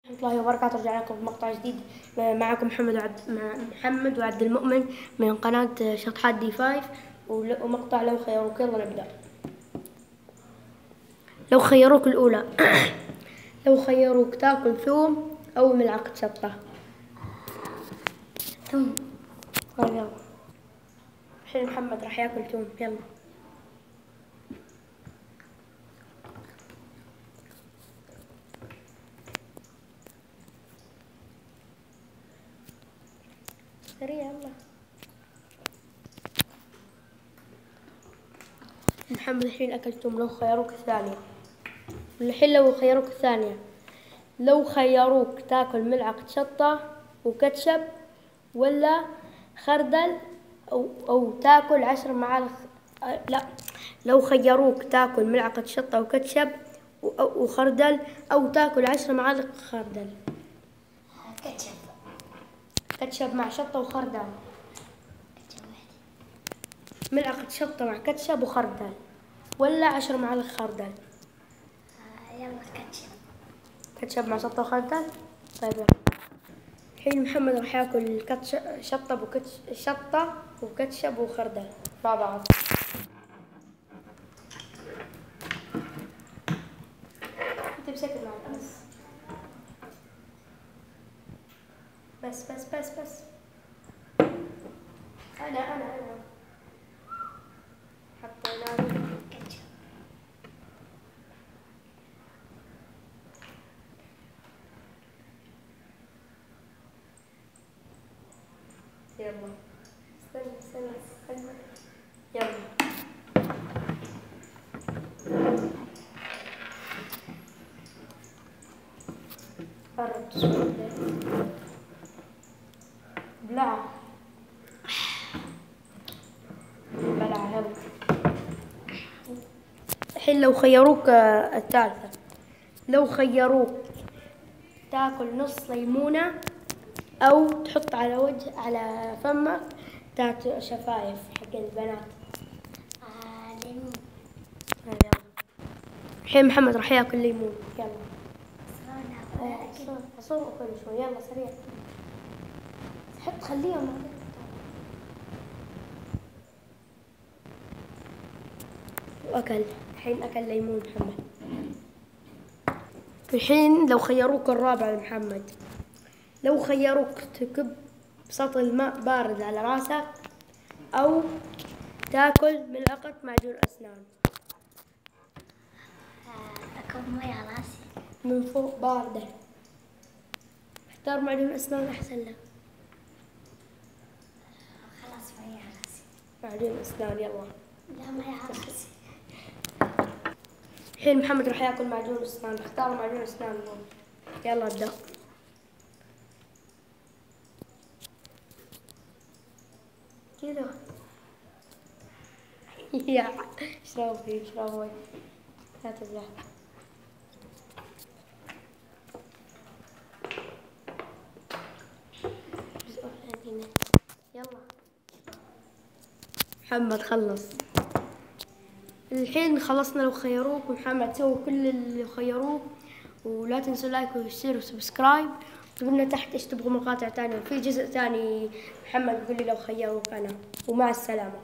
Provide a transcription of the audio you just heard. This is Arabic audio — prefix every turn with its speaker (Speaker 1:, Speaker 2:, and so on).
Speaker 1: ورحمة الله وبركاته. رجعنا لكم بمقطع جديد. معكم محمد وعبد المؤمن من قناة شطحات دي 5 ومقطع لو خيروك. يلا نبدأ. لو خيروك الأولى لو خيروك تاكل ثوم أو ملعقة شطة. ثوم. يلا الحين محمد راح ياكل ثوم. يلا سريع. يلا محمد الحين أكل ثوم. لو خيروك الثانية لو خيروك تاكل ملعقة شطة وكاتشب ولا خردل أو تاكل 10 معالق. لا، لو خيروك تاكل ملعقة شطة وكاتشب وخردل أو تاكل 10 معالق خردل. كاتشب مع شطة وخردل. ملعقة شطة مع كاتشب وخردل ولا 10 معالق خردل.
Speaker 2: يلا
Speaker 1: كاتشب مع شطة وخردل. طيب يلا. الحين محمد راح ياكل شطة وكاتشب وخردل مع بعض. انت بسكت معك. بس انا حطينا
Speaker 2: كاتشب.
Speaker 1: يلا استنى. يلا قرب شوي. بلع يلا. الحين لو خيروك الثالثة، لو خيروك تاكل نص ليمونة أو تحط على فمك تاتو شفايف حق البنات.
Speaker 2: ليمون.
Speaker 1: يلا الحين محمد راح ياكل ليمون. يلا صور كل شوي. يلا سريع. خليهم. وأكل. الحين أكل ليمون محمد. الحين لو خيروك الرابع محمد، لو خيروك تكب سطل ماء بارد على راسك أو تاكل ملعقة معجون أسنان.
Speaker 2: أكب مي على راسي
Speaker 1: من فوق باردة. اختار معجون أسنان أحسن لك.
Speaker 2: خلاص مي على راسي.
Speaker 1: معجون أسنان. يلا.
Speaker 2: لا مي على راسي.
Speaker 1: الحين محمد راح ياكل معجون أسنان. اختار معجون أسنان. يلا ابدأ. كذا. يا اشربي لا تبلع. يلا محمد خلص. الحين خلصنا لو خيروك. ومحمد سووا كل اللي خيروك. ولا تنسوا لايك وشير وسبسكرايب. تقولنا تحت ايش تبغوا مقاطع تانية. وفي جزء تاني محمد يقول لي لو خيروك أنا. ومع السلامة.